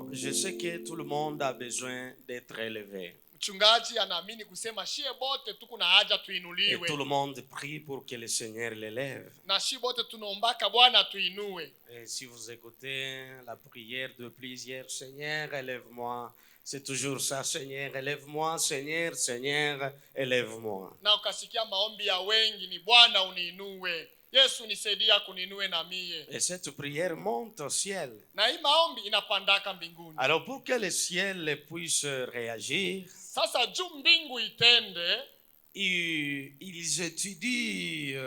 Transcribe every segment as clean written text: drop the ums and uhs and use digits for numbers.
Alors, je sais que tout le monde a besoin d'être élevé. Mchungaji anaamini kusema shie bote tuko na haja Et tuinuliwe. tout le monde prie pour que le Seigneur l'élève. Na shie bote tunaombaka Bwana tuinue. Et si vous écoutez la prière de plusieurs, Seigneur, élève-moi. C'est toujours ça, Seigneur, élève-moi, Seigneur, Seigneur, élève-moi. Na ukasikia maombi ya wengi ni Bwana uniinue. Yesu nisaidia kuninue na mie. Et cette prière monte au ciel. Na hii maombi inapandaka mbinguni. Alors pour que le ciel puisse réagir, Sasa juu mbingu itende, ils étudient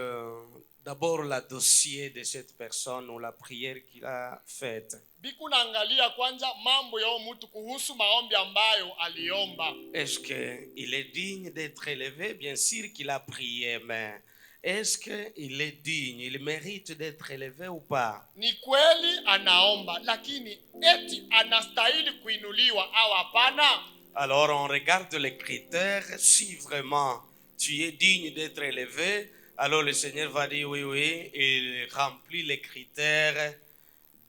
d'abord le dossier de cette personne ou la prière qu'il a faite. biku naangalia kwanza mambo ya mtu kuhusu maombi ambayo aliomba. Est-ce qu'il est digne d'être élevé? Bien sûr qu'il a prié, mais est-ce qu'il est digne? Il mérite d'être élevé ou pas? Ni kweli anaomba, lakini eti anastahili kuinuliwa au hapana? Alors on regarde les critères. Si vraiment tu es digne d'être élevé, alors le Seigneur va dire oui, oui, il remplit les critères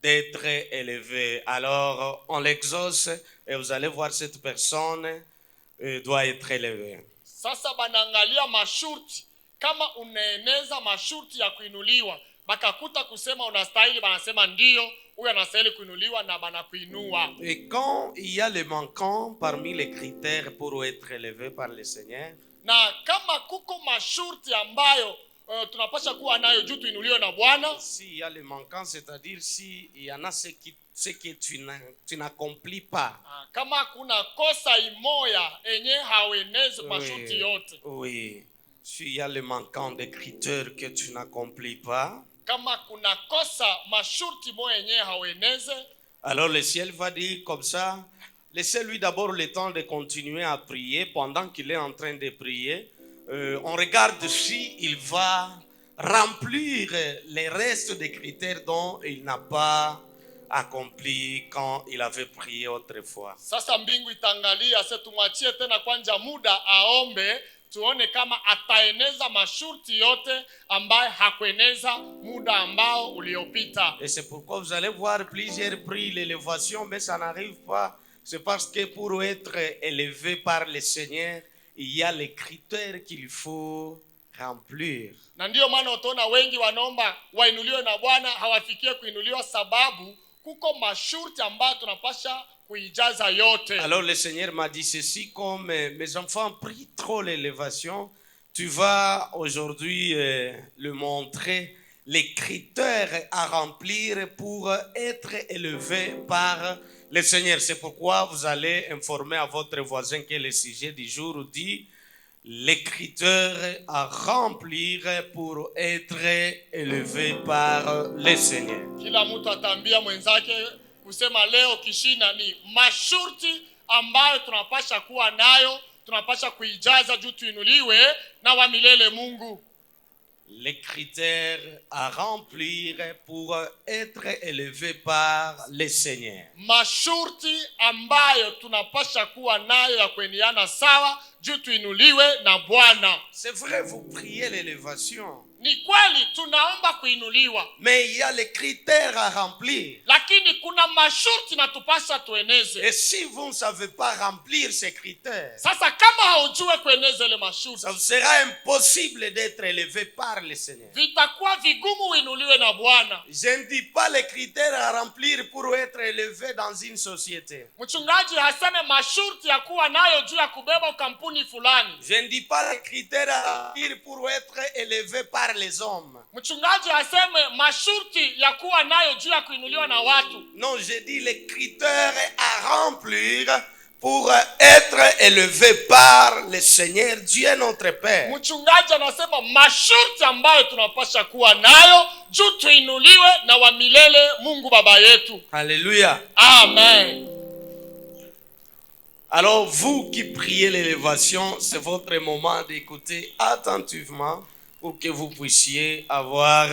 d'être élevé. Alors on l'exauce et vous allez voir cette personne doit être élevée. Sasa banaangalia masharti, kama unaeneza masharti ya kuinuliwa, bakakuta kusema unastahili, banasema ndio, huyu anastahili kuinuliwa na banakuinua. Et quand il y a les manquants parmi les critères pour être élevé par le Seigneur, Na kama kuko masharti ambayo tunapasha kuwa nayo juu tuinuliwe na Bwana, s'il y a les manquants, c'est-à-dire s'il y en a ce que tu n'accomplis pas. kama kuna kosa imoya enye hauenezi masharti yote, Oui. S'il y a les manquants des critères que tu n'accomplis pas, kama kuna kosa masharti moya enye haueneze, alors le ciel va dire comme ça, laissez-lui d'abord le temps de continuer à prier. Pendant qu'il est en train de prier, on regarde si il va remplir les restes des critères dont il n'a pas accompli quand il avait prié autrefois. Sasa mbingu itangalia, sasa tumwachie tena kwanza muda aombe, tuone kama ataeneza masharti yote ambaye hakueneza muda ambao uliopita. Et c'est pourquoi vous allez voir plusieurs prix, l'élévation, mais ça n'arrive pas. C'est parce que pour être élevé par le Seigneur, il y a les critères qu'il faut remplir. Na ndio maana utaona wengi wanaomba wainuliwe na Bwana hawafikie kuinuliwa, sababu kuko masharti ambayo tunapasha kuijaza yote. Alors le Seigneur m'a dit ceci, comme mes enfants prient trop l'élévation, tu vas aujourd'hui le montrer les critères à remplir pour être élevé par le Seigneur. C'est pourquoi vous allez informer à votre voisin que le sujet du jour dit les critères à remplir pour être élevé par le Seigneur. Kila mtu atambia mwenzake kusema leo kishina ni masharti ambayo tunapasha kuwa nayo, tunapasha kuijaza juu tuinuliwe na wa milele Mungu. Les critères à remplir pour être élevé par le Seigneur. Masharti ambayo tunapasha kuwa nayo ya kuendeana sawa juu tuinuliwe na Bwana. C'est vrai, vous priez l'élévation, Ni kweli tunaomba kuinuliwa, mais il y a les critères à remplir. lakini kuna masharti na tupasha tueneze. Et si vous ne savez pas remplir ces critères, Sasa kama haujue kueneza ile masharti, ça vous sera impossible d'être élevé par le Seigneur. vitakuwa vigumu uinuliwe na Bwana. Je ne dis pas les critères à remplir pour être élevé dans une société. Mchungaji haseme masharti ya kuwa nayo juu ya kubeba kampuni fulani. Je ne dis pas les critères à remplir pour être élevé par les hommes. Mchungaji haseme masharti ya kuwa nayo juu ya kuinuliwa na watu. Non, je dis les critères à remplir pour être élevé par le Seigneur Dieu notre Père. Mchungaji anasema masharti ambayo tunapasha kuwa nayo juu tuinuliwe na wa milele Mungu Baba yetu. Alléluia. Amen. Alors vous qui priez l'élévation, c'est votre moment d'écouter attentivement pour que vous puissiez avoir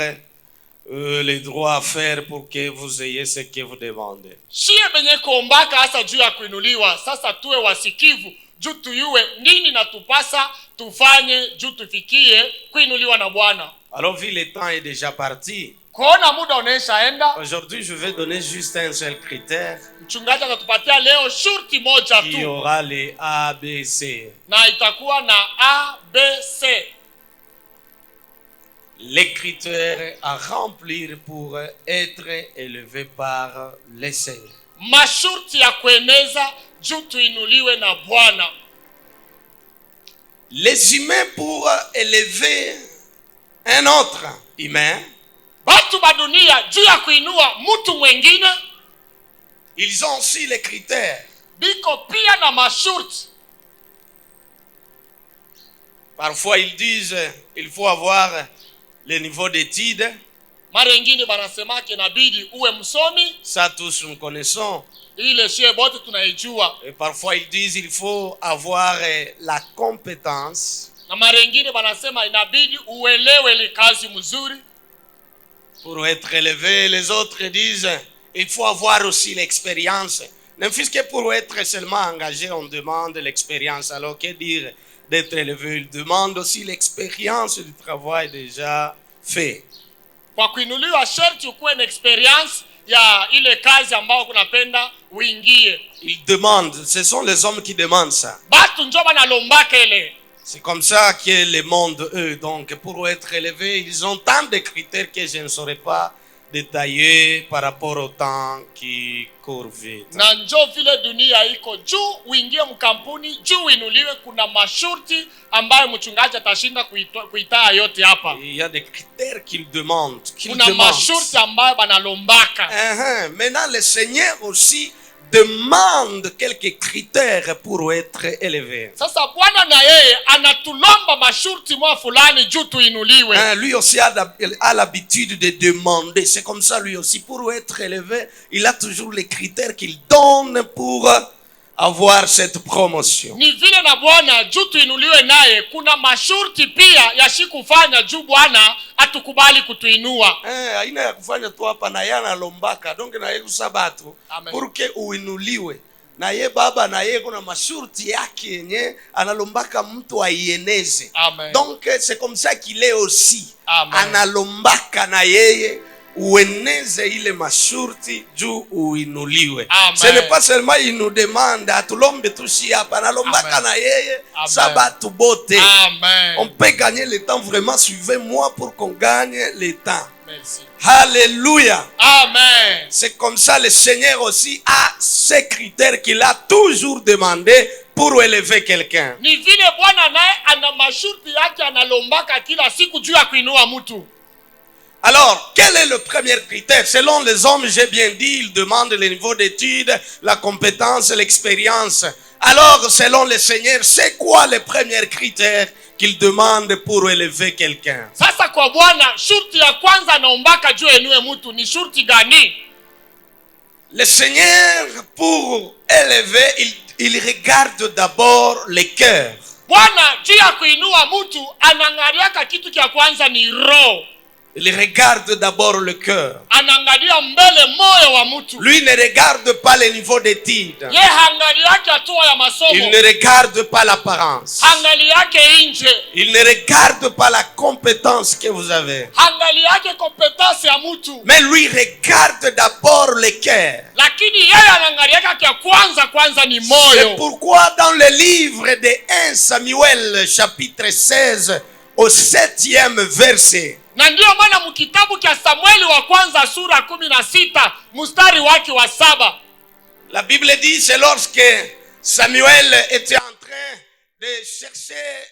les droits à faire pour que vous ayez ce que vous demandez. Shie benye kuombaka hasa juu ya kuinuliwa, sasa tuwe wasikivu juu tuyue nini na tupasa tufanye juu tufikie kuinuliwa na Bwana. Alors vu le temps est déjà parti, Kuona muda unaishaenda, Aujourd'hui, je vais donner juste un seul critère mchungaji atatupatia leo shurti moja qui tu, aura les A, B, C. na itakuwa na A, B, C. Les critères à remplir pour être élevé par le Seigneur. Mashurti ya kueneza juu tuinuliwe na Bwana. Les humains, pour élever un autre humain, Batu ba dunia juu ya kuinua mtu mwengine, ils ont aussi les critères. biko pia na mashurti. Parfois, ils disent il faut avoir le niveau d'études. Mara nyingine banasemake inabidi uwe msomi, Ça, tous nous connaissons. ile shie bote tunaijua. Et parfois, ils disent il faut avoir la compétence. Na mara nyingine banasema inabidi uelewe ile kazi mzuri. Pour être élevé, les autres disent il faut avoir aussi l'expérience. Ne fût-ce que pour être seulement engagé, on demande l'expérience. Alors, que dire d'être élevé? Il demande aussi l'expérience du travail déjà fait. Kwa kuinuliwa sharti ukuwe na experience ya ile kazi ambayo kunapenda uingie. Il demande, ce sont les hommes qui demandent ça. Batu njo banalombaka ile. C'est comme ça que le monde, eux, donc, pour être élevés, ils ont tant de critères que je ne saurais pas détailler par rapport au temps qui court vite. Na njo vile dunia iko juu uingie mkampuni, juu uinuliwe, kuna mashurti ambayo mchungaji atashinda kuitaa yote hapa. Il y a des critères qu'ils demandent. Kuna mashurti ambayo banalombaka. Maintenant, le Seigneur aussi demande quelques critères pour être élevé. Sasa Bwana na yeye anatulomba mashurti mwa fulani juu tuinuliwe. Lui aussi a l'habitude de demander. C'est comme ça lui aussi. Pour être élevé, il a toujours les critères qu'il donne pour avoir cette promotion. Ni vile na Bwana juu tuinuliwe naye kuna mashurti pia yashikufanya juu Bwana atukubali kutuinua. Haina ya kufanya tu hapa na yana lombaka. Donc na yeye kusabatu pour que uinuliwe. Na ye baba na ye kuna mashurti yake yenye analombaka mtu aieneze. Donc c'est comme ça qu'il est aussi. Analombaka na yeye ueneze ile mashurti juu uinuliwe. Ce n'est pas seulement il nous demande atulombe tushi hapa, analombaka na yeye sabatu bote. On peut gagner le temps, vraiment suivez-moi pour qu'on gagne le temps. Merci. Alléluia. Amen. C'est comme ça le Seigneur aussi a ces critères qu'il a toujours demandé pour élever quelqu'un. Ni vile Bwana naye ana mashurti yake analombaka kila siku juu ya kuinua mtu. Alors, quel est le premier critère? Selon les hommes, j'ai bien dit, ils demandent le niveau d'études, la compétence, l'expérience. Alors, selon le Seigneur, c'est quoi les premiers critères qu'il demande pour élever quelqu'un? Sasa kwa Bwana, shurti ya kwanza anaombaka juu enue mtu ni shurti gani? Le Seigneur, pour élever, il regarde d'abord le cœur. Bwana juu ya kuinua mtu anangaliaka kitu kia kwanza ni roho. Il regarde d'abord le cœur. Anangalia mbele moyo wa mtu. Lui ne regarde pas le niveau d'études. Ye hangaliake hatua ya masomo. Il ne regarde pas l'apparence. Hangaliake nje. Il ne regarde pas la compétence que vous avez. Hangaliake kompetence ya mtu. Mais lui regarde d'abord le cœur. Lakini yeye anangaliaka kia kwanza ni moyo. C'est pourquoi dans le livre de 1 Samuel chapitre 16 au 7e verset, na ndio maana mkitabu cha Samueli wa kwanza sura 16 mstari wake wa 7, la Bible dit c'est lorsque Samuel était en train de chercher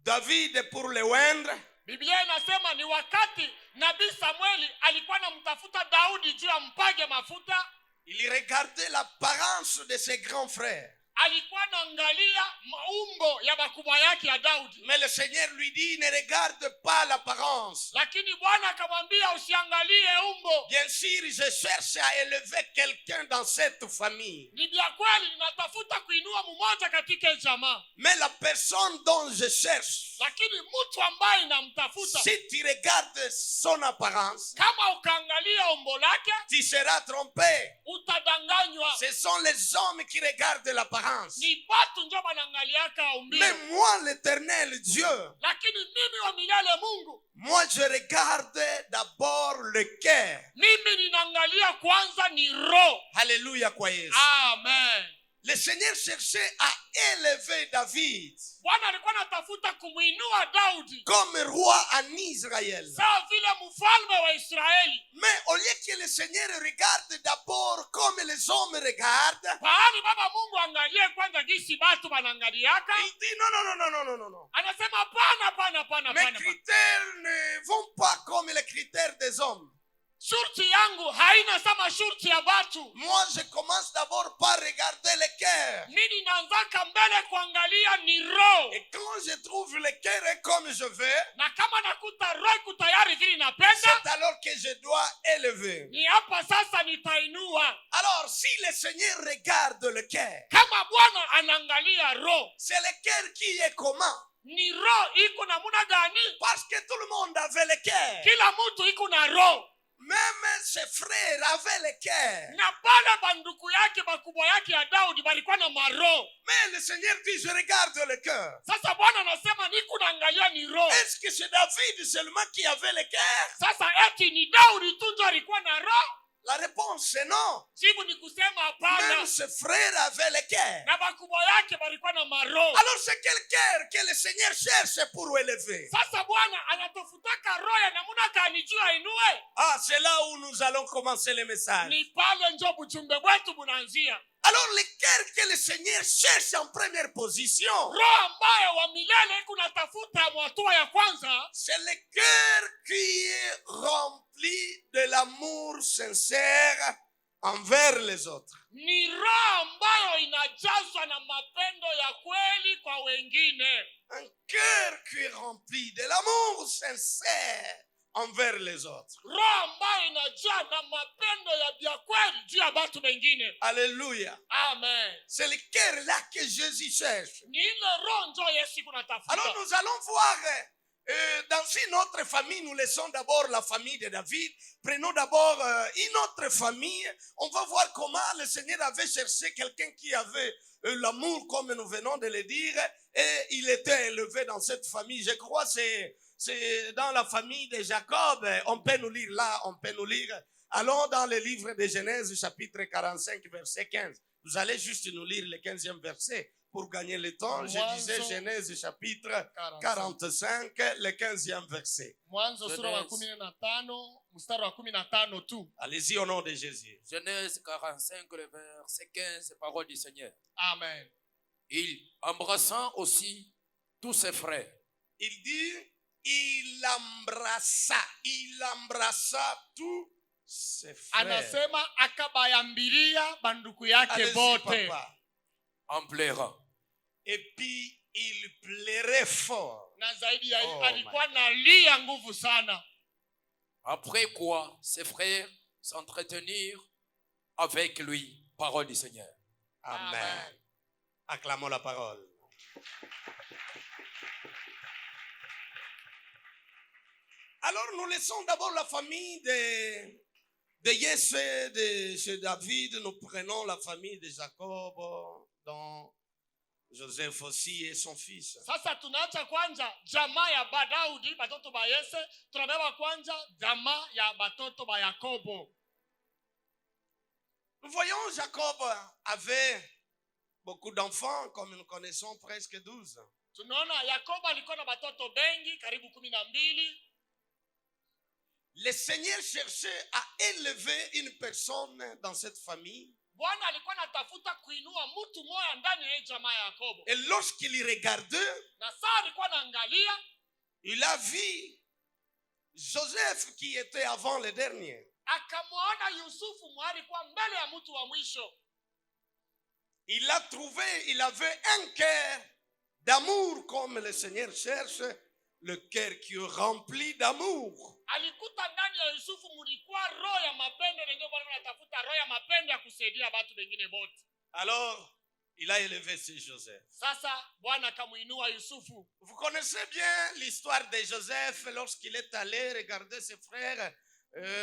David pour le oindre. Biblia inasema ni wakati nabii Samueli alikuwa anamtafuta Daudi juu ya mpage mafuta. Il regardait l'apparence de ses grands frères. Alikuwa anaangalia maumbo ya makubwa yake ya Daudi. Mais le Seigneur lui dit ne regarde pas l'apparence. Lakini Bwana akamwambia usiangalie umbo. Bien sûr, je cherche à élever quelqu'un dans cette famille. Ni vya kweli ninatafuta kuinua mmoja katika jamaa. Mais la personne dont je cherche, lakini mtu ambaye namtafuta, si tu regardes son apparence, kama ukaangalia umbo lake, tu seras trompé. utadanganywa. Ce sont les hommes qui regardent l'apparence. apparence. Ni batu njo banaangaliaka umbile. Mais moi, l'Éternel Dieu, Lakini mimi wa milele Mungu, moi je regarde d'abord le cœur. mimi ninaangalia kwanza ni roho. Alléluia kwa Yesu. Amen. Le Seigneur cherchait à élever David Bwana alikuwa anatafuta kumuinua Daudi comme roi en Israël. sawa vile mfalme wa Israeli. Mais au lieu que le Seigneur regarde d'abord comme les hommes regardent, Pahali baba Mungu angalie kwanza jinsi batu banaangaliaka, il dit non, non, non, non, non, non, non, non. anasema hapana. Mes critères ne vont pas comme les critères des hommes. Shurti yangu haina sama shurti ya batu. Moi, je commence d'abord par regarder le cœur. Mimi naanzaka mbele kuangalia ni roho. Et quand je trouve le cœur comme je veux, Na kama nakuta roho iko tayari vile napenda, c'est alors que je dois élever. ni hapa sasa nitainua. Alors, si le Seigneur regarde le cœur, Kama Bwana anaangalia roho, c'est le cœur qui est comment? ni roho iko namuna gani? Parce que tout le monde avait le cœur. Kila mtu iko na roho. Même ses frères avaient le cœur. Na pale banduku yake bakubwa yake ya Daudi balikuwa na maroho. Mais le Seigneur dit, je regarde le cœur. Sasa Bwana anasema niko naangalia ni roho. Est-ce que c'est David seulement qui avait le cœur? Sasa eti ni Daudi tu ndio alikuwa na roho? La réponse c'est non. Jibu ni kusema hapana. Même ses frères avaient le cœur. Na bakubwa yake balikuwa na maroho. Alors c'est quel cœur que le Seigneur cherche pour élever? Sasa Bwana anatafutaka roho ya namuna gani juu ainue? Ah, c'est là où nous allons commencer le message. Ni pale njo bujumbe wetu bunaanzia. Alors le cœur que le Seigneur cherche en première position, Roho ambayo wa milele kunatafuta mwatua ya kwanza, c'est le cœur qui est rempli de l'amour sincère envers les autres. ni roho ambayo inajazwa na mapendo ya kweli kwa wengine. Un cœur qui est rempli de l'amour sincère envers les autres. Roho ambayo inajaa na mapendo ya kweli juu ya batu wengine. Alléluia. Amen. C'est le cœur là que Jésus cherche. Ni ile roho njo Yesu kunatafuta. Alors nous allons voir, dans une autre famille, nous laissons d'abord la famille de David. Prenons d'abord une autre famille. On va voir comment le Seigneur avait cherché quelqu'un qui avait l'amour, comme nous venons de le dire, et il était élevé dans cette famille. Je crois que c'est dans la famille de Jacob. On peut nous lire là, on peut nous lire. Allons dans le livre de Genèse, chapitre 45, verset 15. Vous allez juste nous lire le 15e verset pour gagner le temps. Je disais Genèse, chapitre 45, le 15e verset. Mwanzo sura wa 15 mstari wa 15 tu. Allez-y au nom de Jésus. Genèse 45, le verset 15, parole du Seigneur. Amen. Il, embrassant aussi tous ses frères, Il dit, il embrassa tous ses frères. Anasema akabayambilia banduku yake Allez-y, bote. papa. en pleurant. Et puis, il plairait fort. Na zaidi ya Oh, alikuwa nalia nguvu sana. Après quoi, ses frères s'entretenirent avec lui, parole du Seigneur. Amen. Amen. Acclamons la parole. Alors, nous laissons d'abord la famille de Yessé, de chez David. Nous prenons la famille de Jacob, dont Joseph aussi et son fils. Sasa tunaacha kwanza jamaa ya Daudi batoto ba Yese, tunabeba kwanza jamaa ya batoto ba Yakobo. Nous voyons Jacob avait beaucoup d'enfants, comme nous connaissons, presque 12. Tunaona Yakobo alikuwa na batoto bengi karibu 12. Le Seigneur cherchait à élever une personne dans cette famille. Bwana alikuwa anatafuta kuinua mtu mmoja ndani ya jamaa ya Yakobo. Et lorsqu'il regardait, Na saa alikuwa anaangalia, il a vu Joseph qui était avant le dernier. akamwona Yusufu mwali kwa mbele ya mtu wa mwisho. Il l'a trouvé, il avait un cœur d'amour comme le Seigneur cherche, le cœur qui est rempli d'amour. Alikuta ndani ya Yusufu mulikuwa roho ya mapendo, na ndio Bwana anatafuta roho ya mapendo ya kusaidia watu wengine wote. Alors, il a élevé ce Joseph. Sasa Bwana akamuinua Yusufu. Vous connaissez bien l'histoire de Joseph lorsqu'il est allé regarder ses frères.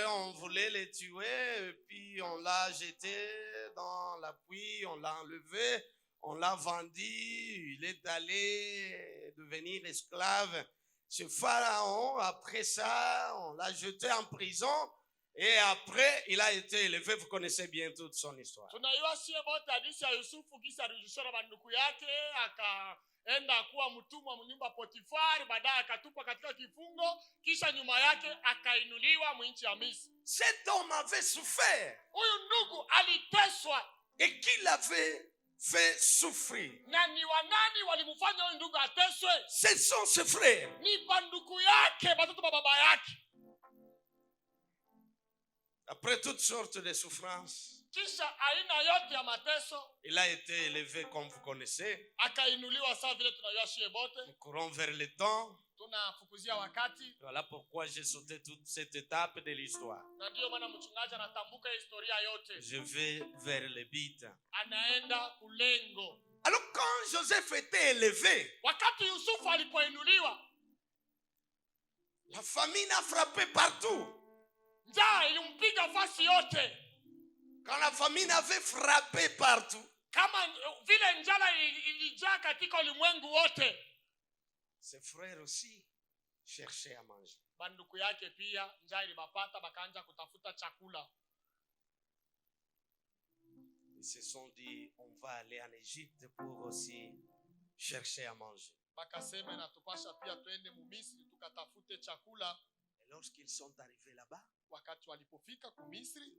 On voulait les tuer, et puis on l'a jeté dans la pluie, on l'a enlevé, on l'a vendu, il est allé devenir esclave chez Pharaon. Après ça, on l'a jeté en prison. Et après, il a été élevé. Vous connaissez bien toute son histoire. Tunaiwa sie bote hadithi ya Yusufu kisa alirudishwa na banduku yake akaenda kuwa mtumwa mnyumba Potifari, baadaye akatupwa katika kifungo, kisha nyuma yake akainuliwa mwinchi ya Misri. Cet homme avait souffert. Huyu ndugu aliteswa. Et qui l'avait fait souffrir? Na ni wanani walimfanya huyu ndugu ateswe? Ce sont ses frères. Ni banduku yake, watoto wa baba yake. Après toutes sortes de souffrances, kisha aina yote ya mateso, il a été élevé comme vous connaissez. akainuliwa sawa vile tunayua shie bote. Nous courons vers le temps. Tunafukuzia wakati. Voilà pourquoi j'ai sauté toute cette étape de l'histoire. Na ndio maana mchungaji anatambuka historia yote. Je vais vers le but. Anaenda kulengo. Alors quand Joseph était élevé, wakati Yusufu alipoinuliwa, la famine a frappé partout. njaa ilimpiga fasi yote. Quand la famine avait frappé partout, kama vile njala ilijaa katika ulimwengu wote, ses frères aussi cherchaient à manger. banduku yake pia njaa ilibapata, bakaanza kutafuta chakula. Ils se sont dit, on va aller en Égypte pour aussi chercher à manger. Bakasema na tupasha pia twende mu Misri tukatafute chakula. Et lorsqu'ils sont arrivés là-bas, wakati walipofika ku Misri,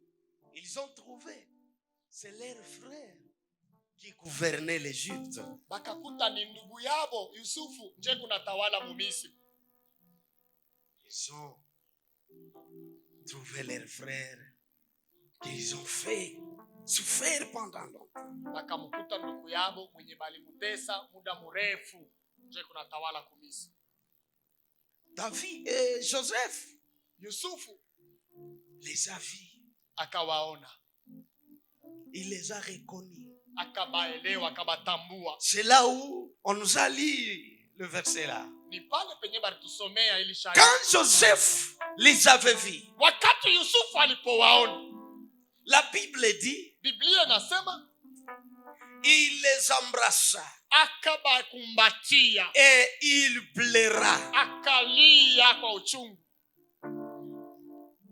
ils ont trouvé, c'est leur frère qui gouvernait l'Égypte. Bakakuta ni ndugu yabo Yusufu nje kunatawala mu Misri. Ils ont trouvé leur frère qu'ils ont fait souffrir pendant longtemps. Bakamkuta ndugu yabo mwenye balimutesa muda mrefu nje kunatawala ku Misri. David et Joseph, Yusufu les a vus. Akawaona. Il les a reconnus. Akabaelewa, akabatambua. C'est là où on nous a lu le verset là. Ni pale penye balitusomea ili shahidi. Quand Joseph les avait vus, wakati Yusufu alipowaona, la Bible dit, Biblia inasema il les embrassa akabakumbatia et il pleura. akalia kwa uchungu.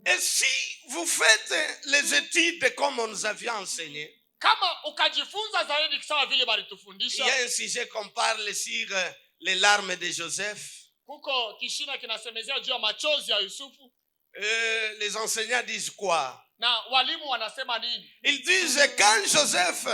Et si vous faites les études comme on nous avait enseigné, kama ukajifunza zaidi sawa vile il y balitufundisha, a un sujet qu'on parle sur les larmes de Joseph. kuko kishina kinasemezea juu ya machozi ya Yusufu. Les enseignants disent quoi? Na walimu wanasema nini? Ils disent quand Joseph,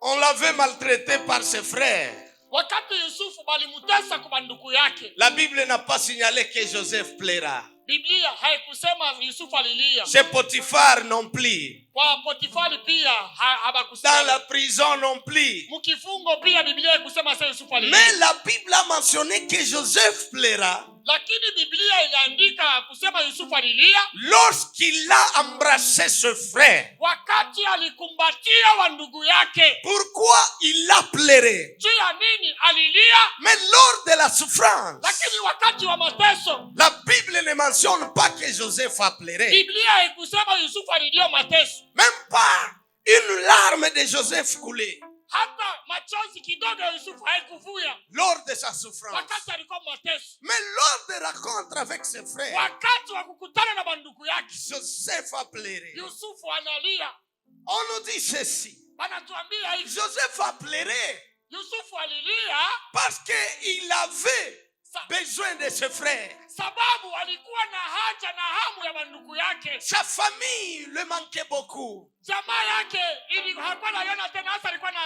on l'avait maltraité par ses frères. Wakati Yusufu balimutesa kwa banduku yake, La Bible n'a pas signalé que Joseph plaira. Biblia haikusema Yusufu alilia. Chez Potiphar non plus. Kwa Potifari pia habakusema. Dans la prison non plus. Mkifungo pia Biblia haikusema sasa Yusufu alilia. Mais la Bible a mentionné que Joseph plaira. Lakini Biblia iliandika kusema Yusufu alilia lorsqu'il a embrassé ce frère. wakati alikumbatia wa ndugu yake. Pourquoi il a pleuré? Juu ya nini alilia? Mais lors de la souffrance, Lakini wakati wa mateso, la Bible ne mentionne pas que Joseph a pleuré. Biblia haikusema Yusufu alilia mateso. Même pas une larme de Joseph coulée. Hata machozi kidogo ya Yusufu haikuvuja Lors de sa souffrance. wakati alikuwa mateso. Mais lors de rencontre avec ses frères, Wakati wa kukutana na banduku yake, Joseph a pleuré. Yusufu analia. On nous dit ceci. Banatuambia hivi, Joseph a pleuré Yusufu alilia parce qu'il avait besoin de ses frères. sababu alikuwa na haja na hamu ya banduku yake. Sa famille le manquait beaucoup. Jamaa yake hakuwa naiona tena, hasa alikuwa na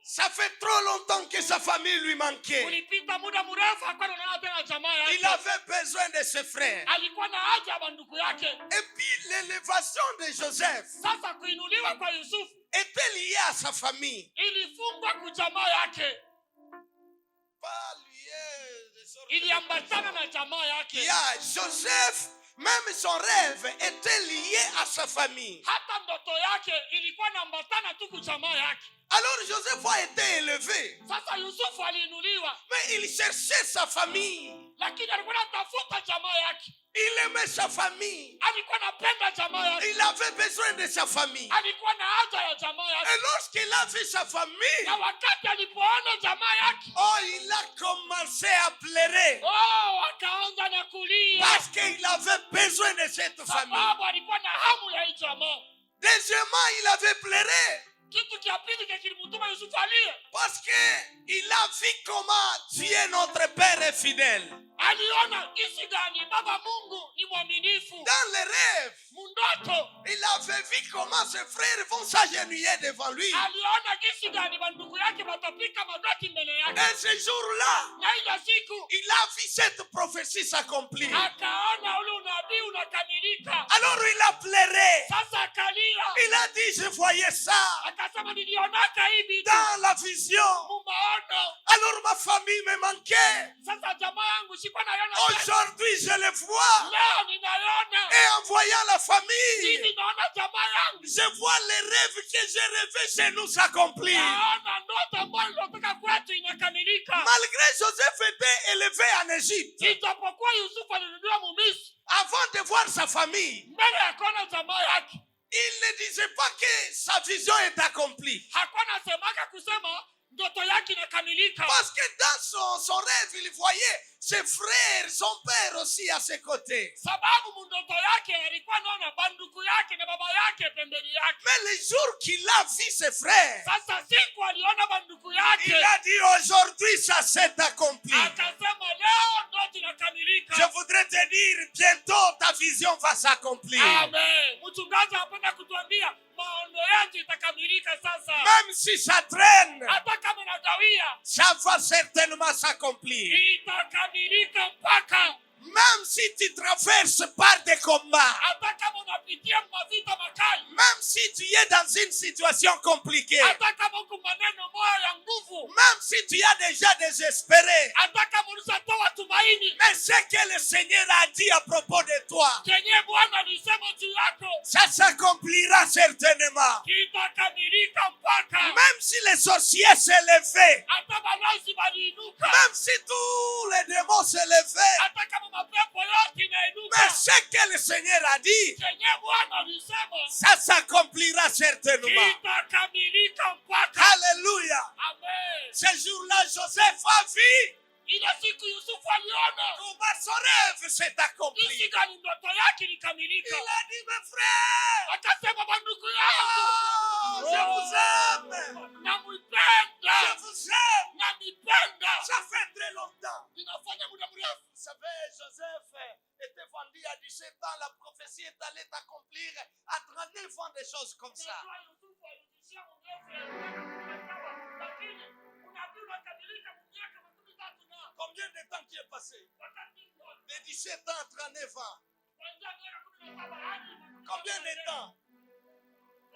Ça fait trop longtemps que sa famille lui manquait. ulipita muda mrefu hakuwa anaona tena jamaa yake. Il avait besoin de ses frères. Alikuwa na haja ya banduku yake. Et puis l'élévation de Joseph Sasa kuinuliwa kwa Yusufu était liée à sa famille. ilifungwa kwa jamaa yake, Pas liée de sorte iliambatana na jamaa yake. Joseph, même son rêve était lié à sa famille. Hata ndoto yake ilikuwa inaambatana tu kwa jamaa yake. Alors Joseph a été élevé, Sasa Yusufu aliinuliwa, mais il cherchait sa famille. lakini alikuwa anatafuta jamaa yake. Il aimait sa famille. Alikuwa anapenda jamaa yake. Il avait besoin de sa famille. Alikuwa na haja ya jamaa Et yake. lorsqu'il a vu sa famille, Na wakati alipoona jamaa yake, oh, il a commencé à pleurer akaanza na kulia. parce qu'il avait besoin de cette famille. Sababu alikuwa na hamu ya hii jamaa. Deuxièmement, il avait pleuré Kitu cha pili kilimtuma Yusufu alie. parce qu'il a vu comment Dieu, notre Père, est fidèle. Aliona jinsi gani Baba Mungu ni mwaminifu. Dans les rêves, Mundoto il avait vu comment ses frères vont s'agenouiller devant lui. aliona jinsi gani bandugu yake watapika magoti mbele yake. Et ce jour-là, Na ile siku il a vu cette prophétie s'accomplir. akaona ule unabii unakamilika. Alors il a pleuré. Sasa akalia. Il a dit, je voyais ça Akasema nilionaka hii vitu dans la vision. mumaono. Alors ma famille me manquait. Sasa jamaa yangu sikuwa naiona tena. Aujourd'hui, je le vois. Leo ninaiona. Et en voyant la famille, Hivi naona jamaa yangu. je vois les rêves que j'ai rêvés chez nous s'accomplir. Naona ndoto ambayo ilitoka kwetu inakamilika. Malgré Joseph était élevé en Égypte, Ijapokuwa Yusufu alirudiwa Misri, avant de voir sa famille, mbele ya kuona jamaa yake, il ne disait pas que sa vision est accomplie. hakuwa anasemaka kusema ndoto yake inakamilika. Parce que dans son rêve, il voyait ses frères, son père aussi à ses côtés. Sababu mundoto yake alikuwa naona banduku yake na baba yake pembeni yake. Mais le jour qu'il a vu ses frères, Sasa siku aliona banduku il yake, a dit aujourd'hui ça s'est accompli. akasema leo ndoto inakamilika. Je voudrais te dire, bientôt ta vision va s'accomplir. Amen. Mchungaji anapenda kutuambia maono yetu itakamilika sasa. Même si ça traîne, Hata kama nagawia, ça va certainement s'accomplir. itakamilika mpaka. Même si tu traverses par des combats, Hata kama unapitia mavita makali, même si tu es dans une situation compliquée, hata kama uko maneno moyo ya nguvu, même si tu as déjà désespéré, hata kama ulishatoa tumaini, mais ce que le Seigneur a dit à propos de toi, kenye Bwana alisema juu yako ça s'accomplira certainement. kitakamilika mpaka. Même si les sorciers s'élevaient, Hata balozi baliinuka, même si tous les démons s'élevaient, hata kama mapepo yote mais inainuka, ce que le Seigneur a dit, kenye Bwana alisema ça s'accomplira certainement. kitakamilika mpaka. Alléluia. Amen. Ce jour-là, Joseph a vu Ile siku Yusufu aliona comment son rêve s'est accompli. jinsi gani ndoto yake ilikamilika. Il a dit, mes frères, Akasema bandugu yangu, oh, je vous aime. namwipenda, Je vous aime. namipenda. Ça fait très longtemps. Inafanya muda mrefu. Vous savez, Joseph était vendu à 17 ans. La prophétie est allée s'accomplir à 39 ans, des choses comme ça. Unajua Yusufu alirudishia mrefu ya miaka 17, lakini unabii unakamilika miaka 13 na Combien de temps qui est passé? wakati wote. De 17 ans à 39 ans. Kuanzia miaka 17 hadi Combien de temps?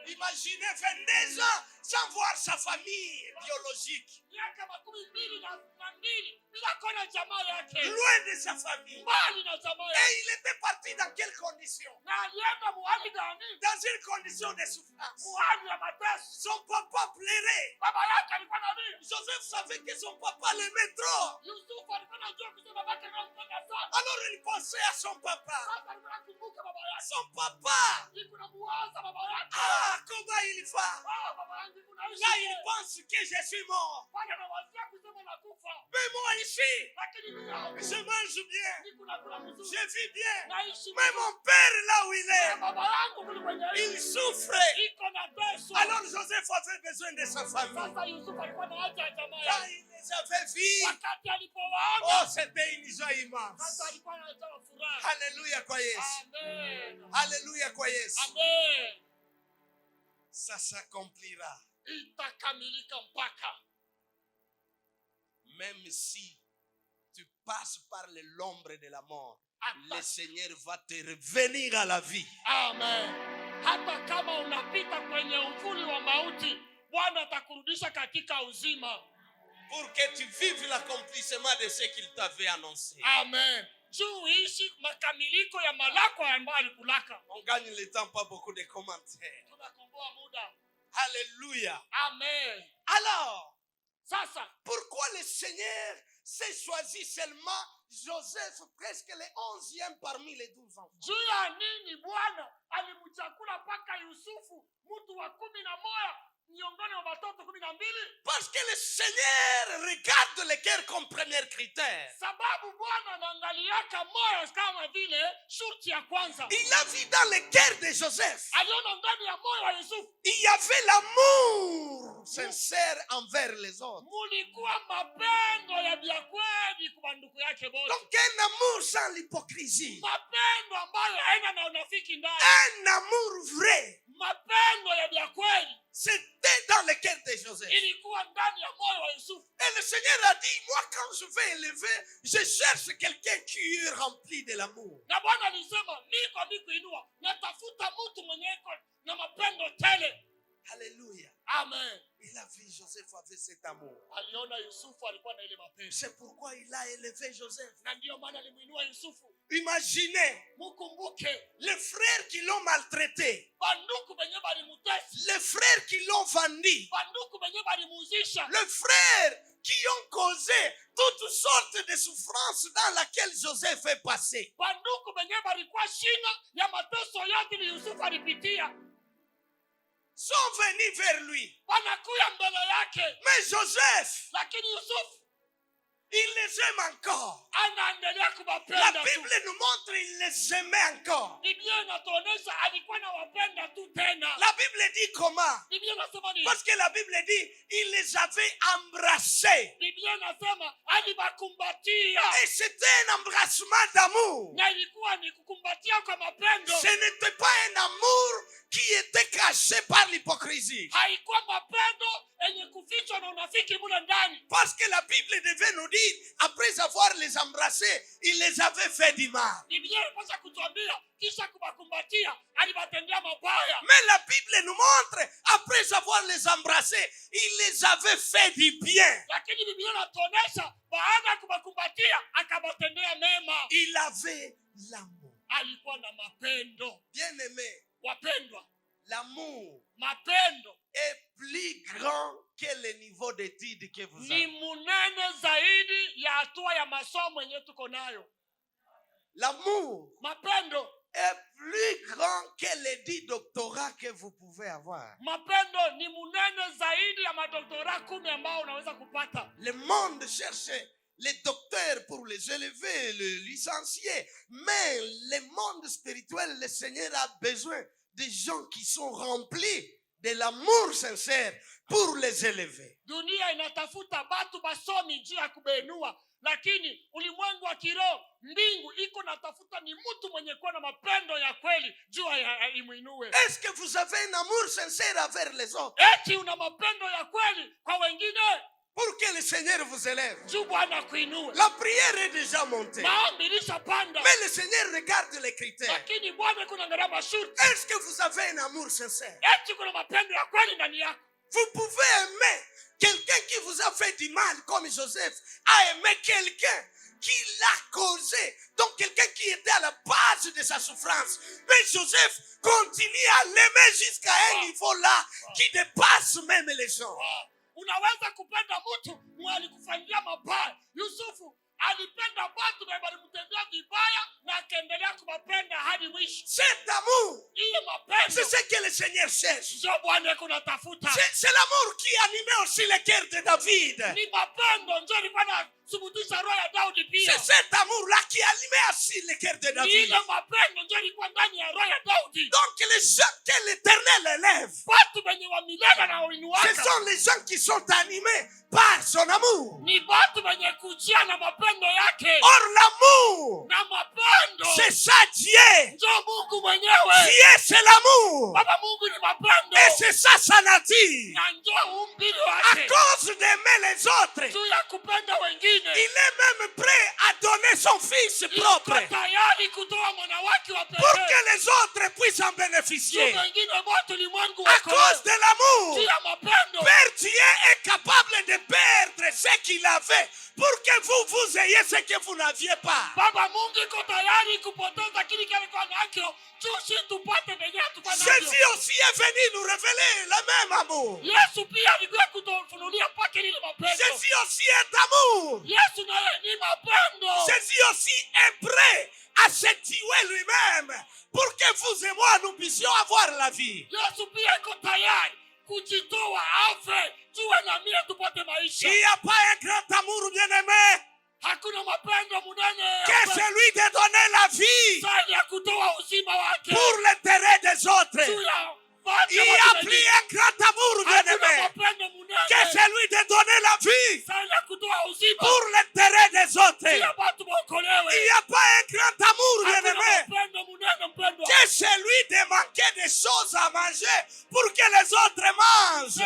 Imaginez 22 ans sans voir sa famille biologique. miaka 22 bila kuona jamaa yake, Loin de sa famille. mbali na jamaa Et yake. il était parti dans quelles conditions? Na alienda muhali gani? Dans une condition de souffrance. Muhali ya mateso. Son papa pleurait. Baba yake alikuwa na nini? Joseph savait que son papa l'aimait trop. Yusufu alikuwa anajua kusema babake anampenda sana. Alors il pensait à son papa. Sasa alikuwa anakumbuka baba yake. Son papa. Iko na muwaza baba yake. Ah, comment il va? Baba yangu kunaishi. Là, il pense que je suis mort. Pale anawazia kusema nakufa. Mais moi ici, Lakini mimi yangu je mange bien. niko nakula vizuri. Je vis bien. Naishi Mais mon père, là où il na est, baba yangu kule kwenye il nchi. souffre. Iko na teso. Alors Joseph avait besoin de sa famille. Sasa Yusufu alikuwa na haja ya jamaa Quand yake. il les avait vus, Wakati oh, alipowaona, c'était une joie immense. sasa alikuwa anatoa furaha. Alléluia, quoi, yes. Amen. Alléluia, quoi, yes. Amen. Ça s'accomplira. Itakamilika mpaka. Même si tu passes par l'ombre de la mort, le Seigneur va te revenir à la vie. Amen. Hata kama unapita kwenye uvuli wa mauti, Bwana atakurudisha katika uzima. Pour que tu vives l'accomplissement de ce qu'il t'avait annoncé. Amen. Juu uishi makamiliko ya malako ambayo alikulaka. On gagne le temps, pas beaucoup de commentaires. Tunakomboa muda. Alléluia. Amen. Alors, Sasa pourquoi le Seigneur s'est choisi seulement Joseph, presque le 11e parmi les 12 enfants? juu ya nini Bwana alimchakula mpaka Yusufu, mtu wa 11 miongoni mwa watoto 12? Parce que le Seigneur regarde le cœur comme premier critère. Sababu Bwana anaangaliaka moyo kama vile shurti ya kwanza. Il a vu dans le cœur de Joseph, Aliona ndani ya moyo wa Yusufu il y avait l'amour sincère envers les autres. mulikuwa mapendo ya vya kweli kwa ndugu yake wote. Donc un amour sans l'hypocrisie. Mapendo ambayo haina na unafiki ndani. Un amour vrai. Mapendo ya vya kweli C'était dans le cœur de Joseph. ilikuwa ndani ya moyo wa Yusufu. Et le Seigneur a dit, moi quand je vais élever, je cherche quelqu'un qui est rempli de l'amour. Na Bwana alisema mimi kuinua natafuta mtu mwenye iko na mapendo tele. Alléluia. Amen. Il a vu Joseph avec cet amour. Aliona Yusufu alikuwa na ile mapendo. C'est pourquoi il a élevé Joseph. Na ndio maana alimuinua Yusufu. Imaginez Mukumbuke les frères qui l'ont maltraité, banduku benye balimutesa, les frères qui l'ont vendu, banduku benye balimuzisha, les frères qui ont causé toutes sortes de souffrances dans laquelle Joseph est passé. banduku benye balikuwa shina ya mateso yote ni Yusufu alipitia, Sont venus vers lui. wanakuya mbele yake. Mais Joseph, Lakini Yusufu il les aime encore. anaendelea La kuwapenda tu. Bible nous montre qu'il les aimait encore. Biblia inatuonesha alikuwa na wapenda tu tena. La Bible dit comment? Biblia inasema nini? Parce que la Bible dit il les avait embrassés. Biblia inasema alibakumbatia. Et c'était un embrassement d'amour. Na ilikuwa ni kukumbatia kwa mapendo. Ce n'était pas un amour qui était caché par l'hypocrisie. Haikuwa mapendo yenye kufichwa na unafiki mule ndani. Parce que la Bible devait nous dire, après avoir les embrassés, il les avait fait du mal. Biblia inapaswa kutuambia kisha kubakumbatia alibatendea mabaya. Mais la Bible nous montre, après avoir les embrassés, il les avait fait du bien. Lakini Biblia inatuonesha baada ya kubakumbatia akabatendea mema. Il avait l'amour. Alikuwa na mapendo. Bien aimé, Wapendwa, l'amour mapendo est plus grand que le niveau d'études que vous ni avez. munene zaidi ya hatua ya masomo yenye tuko nayo. L'amour Mapendo, est plus grand que les 10 doctorats que vous pouvez avoir. mapendo ni munene zaidi ya madoktora 10 ambao unaweza kupata. Le monde cherche les docteurs pour les élever, les licenciés. Mais le monde spirituel, le Seigneur a besoin de gens qui sont remplis de l'amour sincère pour les élever. Dunia inatafuta batu basomi juu ya kubenua, lakini ulimwengu wa kiroho, mbingu iko natafuta ni mtu mwenye kuwa na mapendo ya kweli juu ya imuinue. Est-ce que vous avez un amour sincère envers les autres? Eti una mapendo ya kweli kwa wengine Pour que le Seigneur vous élève. juu Bwana kuinue. La prière est déjà montée. Maombi ilishapanda, Mais le Seigneur regarde les critères. lakini Bwana kuna angalia masharti. Est-ce que vous avez un amour sincère? Eti kuna mapendo ya kweli ndani yako. Vous pouvez aimer quelqu'un qui vous a fait du mal, comme Joseph a aimé quelqu'un qui l'a causé. Donc quelqu'un qui était à la base de sa souffrance. Mais Joseph continue à l'aimer jusqu'à un niveau là qui dépasse même les gens. Unaweza kupenda mtu mwalikufanyia mabaya. Yusufu alipenda watu na walimtendea vibaya na akaendelea kuwapenda hadi mwisho. Cet amour, Ile mapendo c'est ce que le Seigneur cherche. ndio Bwana kunatafuta. C'est l'amour qui animait aussi le cœur de David. Ni mapendo ndio ilikuwa inasubutisha roho ya Daudi pia. C'est cet amour-là qui animait aussi le cœur de Ni David. ile mapendo ndio ilikuwa ndani ya roho ya Daudi. Donc les gens que l'Éternel élève, Watu wenye wa milele na ce uinuaka sont les gens qui sont animés par son amour. ni watu wenye kujia na mapendo yake. Or l'amour, Na mapendo c'est ça Dieu. ndio Mungu mwenyewe. Dieu, c'est l'amour. Baba Mungu ni mapendo. Et c'est ça sa nature. Na ndio umbili À wake. cause d'aimer les autres, Juu ya kupenda wengine. il est même prêt à donner son fils propre Iko tayari kutoa mwana wake wa pour pekee. que les autres puissent en Juu bénéficier. wengine wote ulimwengu À wako. cause de l'amour, Juu ya mapendo. Père Dieu est capable de perdre ce qu'il avait pour que vous ayez ce que vous n'aviez pas. Baba Mungu iko tayari kupoteza kile kile kwa nacho tusi tupate venye tukwa nacho. Jésus aussi est venu nous révéler le même amour. Yesu pia alikuja kutufunulia pake lile mapendo. Jésus aussi est amour. Yesu naye ni mapendo. Jésus aussi est prêt à se tuer lui-même pour que vous et moi nous puissions avoir la vie. Yesu pia iko tayari kujitoa afe tuwe na mie tupate maisha. Il n'y a pas un grand amour, bien-aimé, Hakuna mapendo munene que celui de donner la vie zaidi ya kutoa uzima wake pour l'intérêt des autres. juu ya Il n'y a plus un grand amour, bien-aimé, que celui de donner la vie pour l'intérêt des autres. Il n'y a pas un grand amour, bien-aimé, que celui de manquer des choses à manger pour que les autres mangent.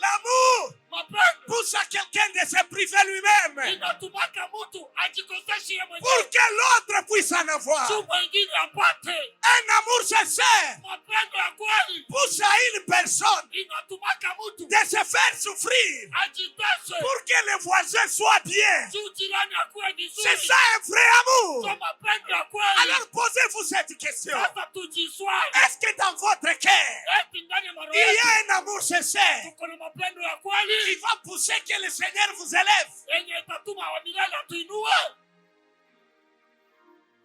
L'amour pousse à quelqu'un de se priver lui-même pour que l'autre puisse en avoir. Un amour sincère pousse à une personne de se faire souffrir pour que les voisins soient bien. C'est ça un vrai amour. Alors posez-vous cette question. Est-ce que dans votre cœur, il y a un amour sincère qui va pousser que le Seigneur vous élève?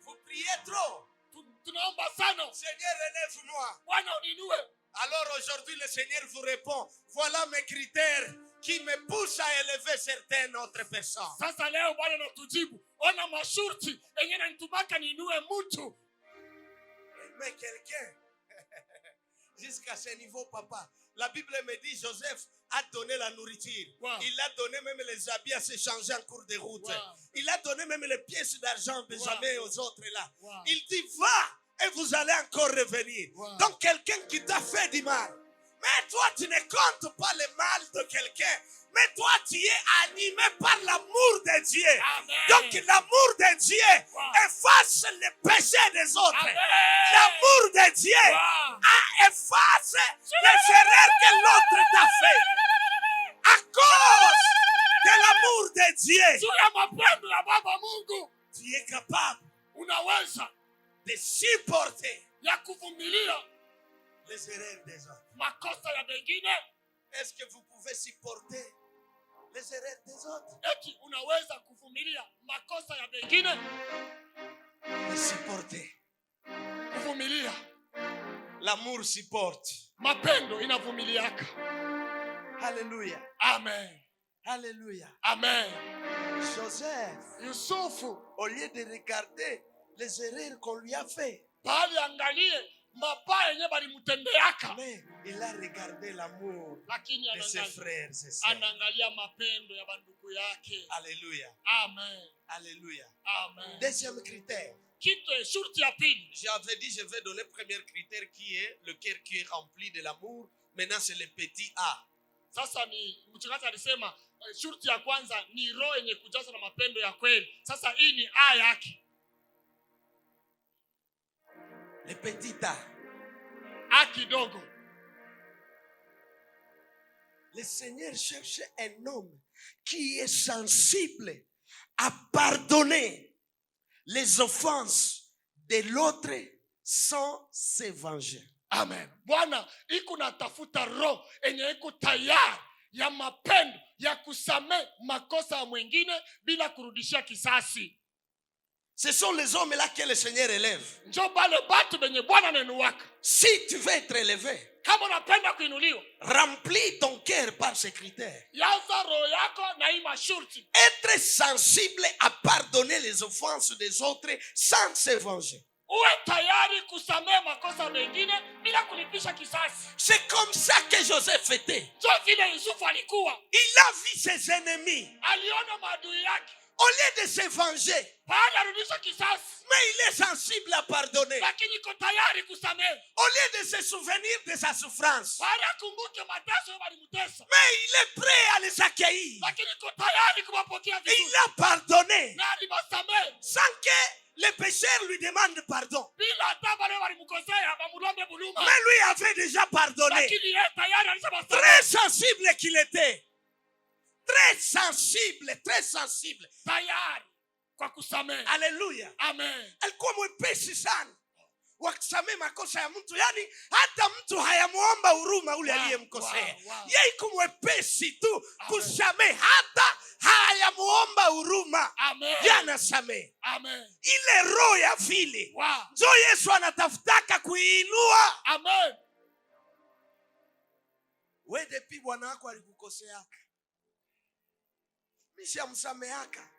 Vous priez trop. Seigneur, élève-moi. Alors aujourd'hui, le Seigneur vous répond, voilà mes critères qui me poussent à élever certaines autres personnes. Mais quelqu'un, jusqu'à ce niveau, papa, la Bible me dit, Joseph a donné la nourriture. Wow. Il a donné même les habits à se changer en cours de route. Wow. Il a donné même les pièces d'argent Benjamin aux autres là. Wow. Il dit, va et vous allez encore revenir. Wow. Donc quelqu'un qui t'a fait du mal. Mais toi, tu ne comptes pas le mal de quelqu'un. Mais toi, tu es animé par l'amour de Dieu. Amen. Donc l'amour de Dieu efface les péchés des autres. Amen. L'amour de Dieu efface les erreurs que l'autre t'a fait. À cause de l'amour de Dieu, tu es capable de supporter les erreurs des autres. Est-ce que vous pouvez supporter les erreurs des autres? Les supporter. L'amour supporte. Mapendo inavumiliaka. Alléluia. Amen. Alléluia. Amen. Joseph, Yusufu au lieu de regarder les erreurs qu'on lui a fait, bali angalie mabaya yenye balimtendeaka, mais il a regardé l'amour lakini de ses frères et sœurs. anaangalia mapendo ya bandugu yake. Alléluia. Amen. Alléluia. Amen. Deuxième critère. Kitu shurti ya pili. J'avais dit, je vais donner le premier critère qui est le cœur qui est rempli de l'amour. Maintenant, c'est le petit A. Sasa ni mchungaji alisema shurti ya kwanza ni roho yenye kujaza na mapendo ya kweli. Sasa hii ni A yake. Le petit A. A kidogo. Le Seigneur cherche un homme qui est sensible à pardonner les offenses de l'autre sans se venger. Amen. Bwana iko natafuta roho yenye iko tayari ya mapendo ya kusamehe makosa ya mwingine bila kurudishia kisasi. Ce sont les hommes là que le Seigneur élève. Njoo bale batu benye Bwana ananuwaka. Si tu veux être élevé, Kama unapenda kuinuliwa, remplis ton cœur par ces critères. yaza roho yako na hii masharti. Être sensible à pardonner les offenses des autres sans se venger. Uwe tayari kusamehe makosa mengine bila kulipisha kisasi. C'est comme ça que Joseph était. Njoo vile Yusufu alikuwa. Il a vu ses ennemis Aliona maadui yake Au lieu de se venger, baada arudisha kisasi, mais il est sensible à pardonner. lakini iko tayari kusamehe. Au lieu de se souvenir de sa souffrance, Baada akumbuke mateso walimtesa, mais il est prêt à les accueillir. lakini iko tayari kuwapokea vizuri. Il a pardonné Na aliwasamehe sans que les pécheurs lui demandent pardon. bila hata wale walimkosea bamulombe buluma, Mais lui avait déjà pardonné. lakini yeye tayari alishawasamehe. Très sensible qu'il était. Très sensible. Tayari kwa kusamehe. Alléluia. Amen. Alikuwa mwepesi sana wa kusamehe makosa ya mtu, yani hata mtu hayamuomba huruma ule aliyemkosea. Yeye iko mwepesi tu kusamehe, hata hayamuomba huruma. Amen. Yana samehe. Amen. Ile roho ya vile Wow. ndio Yesu anatafutaka kuinua. Amen. Wewe depuis bwana wako alikukosea, misha msameaka.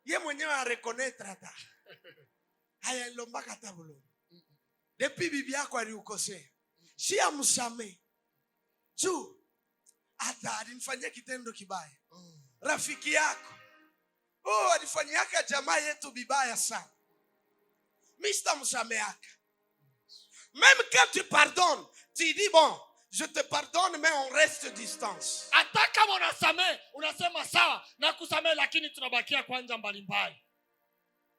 Ye mwenyewe areconnaître hata. Haya ilombaka tabulo. Depuis bibi yako aliukosea, si amsamehe. Juu hata alimfanyia kitendo kibaya. Rafiki yako, alifanyia jamaa yetu bibaya sana. Mr. msameaka. Même quand tu pardonnes, tu dis bon, je te pardonne mais on reste distance. Hata kama unasamehe, unasema sawa na kusamehe, lakini tunabakia kwanza mbalimbali.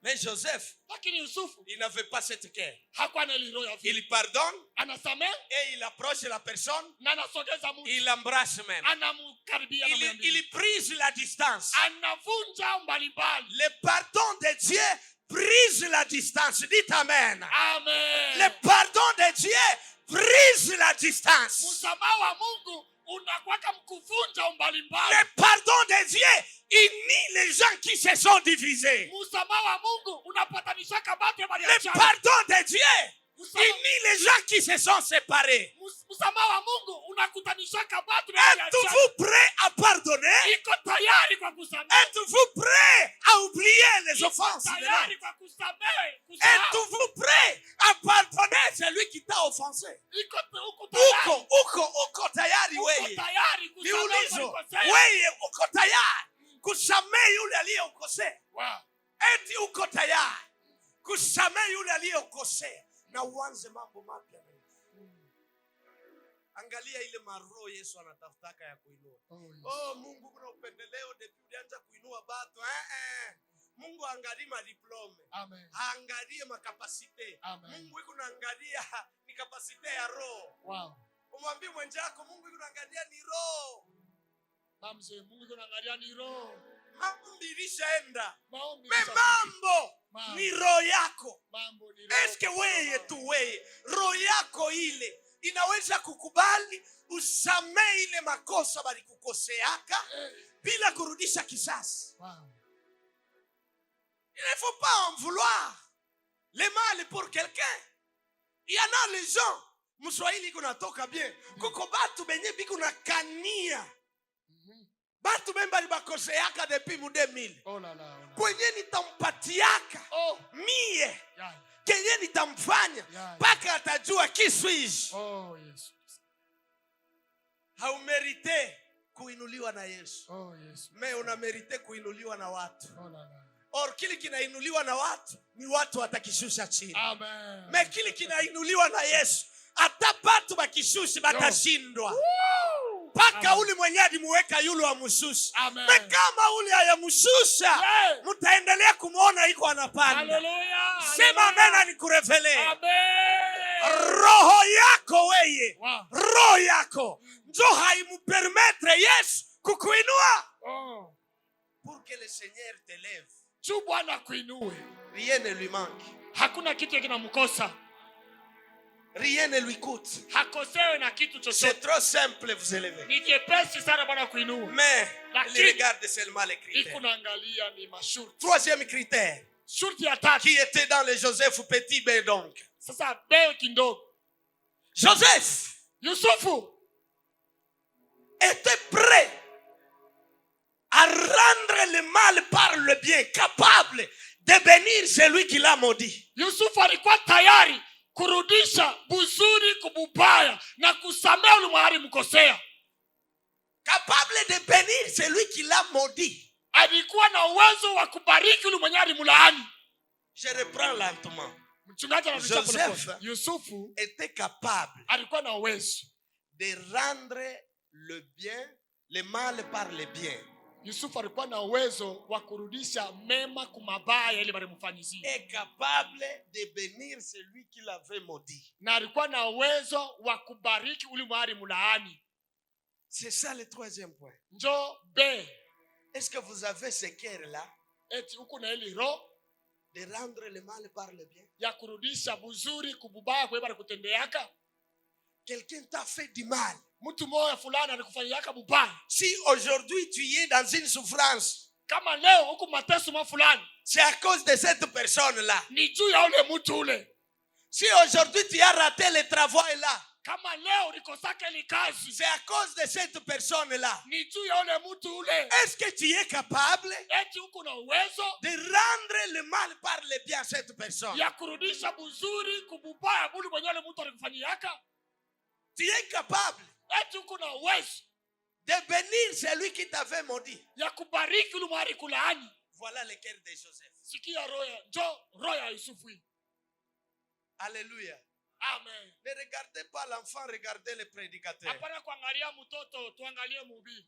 Mais Joseph, Lakini Yusufu, il n'avait pas cette cœur. hakuwa na ile roho ya vile. Il pardonne Anasamehe et il approche la personne, na anasogeza mtu, il l'embrasse même. anamkaribia na mwambia. Il brise la distance. Anavunja mbalimbali. Le pardon de Dieu brise la distance. Dites Amen. Amen. Le pardon de Dieu brise la distance. Msamaha wa Mungu unakwaka mkuvunja mbalimbali. Le pardon de Dieu unit les gens qui se sont divisés. Msamaha wa Mungu unapatanisha kabati bali Le achana. pardon de Dieu unit les gens qui se sont séparés. Msamaha wa Mungu unakutanisha kabati bali achana. Êtes-vous prêt à pardonner? Iko tayari kwa kusamehe. Êtes-vous prêt à oublier les offenses? Tayari kwa kusamehe. Êtes-vous prêt à pardonner celui qui t'a offensé? Iko tayari. Uko tayari Uko wewe? tayari kusamehe. Niulizo, wewe uko tayari kusamehe yule aliyekukosea? Wow. Eti uko tayari kusamehe yule aliyekukosea na uanze mambo mapya? Angalia ile maroho Yesu anatafutaka ya kuinua. Mungu kuna upendeleo depuis ulianza kuinua watu. Mungu angalie madiplome. Amen. Angalie makapasite. Amen. Mungu iko naangalia ni kapasite ya roho. Wow. Umwambie mwenzako Mungu iko naangalia ni roho. Mamze, Mungu iko naangalia ni roho. Maombi ilishaenda. Maombi Mambo ni roho yako. Mambo ni roho. Eske wewe roho yako ile inaweza kukubali usamehe ile makosa bali kukoseaka bila kurudisha kisasi? Wow. Il ne faut pas en vouloir le mal pour quelqu'un. Il y en a les gens, Mswahili kunatoka bien, kuko batu benye biku na kania. Batu bembali bakoseaka depuis mu 2000. Oh la la. Kwenye nitampatiaka. Mie. Kenye nitamfanya mpaka atajua kiswiji. Oh yes. Haumerite kuinuliwa na Yesu. Oh yes. Me unamerite kuinuliwa na watu. Oh la la. Or kile kinainuliwa na watu ni watu watakishusha chini. Amen. Me kile kinainuliwa na Yesu hata batu bakishushi batashindwa. Paka uli mwenye alimuweka yule wa mshushi. Me kama uli ayamushusha, mtaendelea kumuona iko anapanda. Hallelujah. Sema amen nikurevele. Amen. Roho yako weye. Wow. Roho yako njo haimupermettre Yesu kukuinua. Oh. Pour que le Seigneur te lève. Tu Bwana kuinue. Rien ne lui manque. Hakuna kitu kinamkosa. Rien ne lui coûte. Hakosewe na kitu chochote. C'est trop simple vous élever. Ni jepesi sana Bwana kuinua. Mais il regarde seulement les critères. Ikunaangalia ni masharti. Troisième critère. Shurti ya tatu. Qui était dans le Joseph petit B donc. Sasa beo kidogo. Joseph. Yusufu était prêt à rendre le mal par le bien, capable de bénir celui qui l'a maudit. Yusufu alikuwa tayari kurudisha buzuri kububaya na kusamehe yule mkosea. Capable de bénir celui qui l'a maudit. alikuwa na uwezo wa kubariki yule mwenye alimlaani. Je reprends lentement. Mchungaji anarudisha Joseph polepole. Yusufu était capable alikuwa na uwezo de rendre le bien, le mal par le bien. Yusufu alikuwa na uwezo wa kurudisha mema kumabaya ili walimfanyizie. Est capable de bénir celui qui l'avait maudit. Na alikuwa na uwezo wa kubariki ule mwenye mlaani. C'est ça le troisième point. Njo B. Est-ce que vous avez ce cœur-là Eti uko na ile roho de rendre le mal par le bien? ya kurudisha buzuri kububaya kwa ibara kutendeaka. Quelqu'un t'a fait du mal. Mtu moja fulani alikufanyia bubaya. Si aujourd'hui tu es dans une souffrance, Kama leo huko mateso ma fulani, c'est à cause de cette personne-là. ni juu ya ule mtu ule. Si aujourd'hui tu as raté le travail là, Kama leo ulikosaka ile kazi, c'est à cause de cette personne-là. ni juu ya ule mtu ule. Est-ce que tu es capable Eti uko na uwezo de rendre le mal par le bien à cette personne? ya kurudisha buzuri kububaya buli mwenye ule mtu alikufanyia. Tu es capable Eti uko na uwezo de bénir celui qui t'avait maudit. ya kubariki ule mwenye kulaani. Voilà le cœur de Joseph. Sikia roho ya Yusufu. Alléluia. Amen. Ne regardez pas l'enfant, regardez le prédicateur. Hapana kuangalia mtoto, tuangalie mhubiri.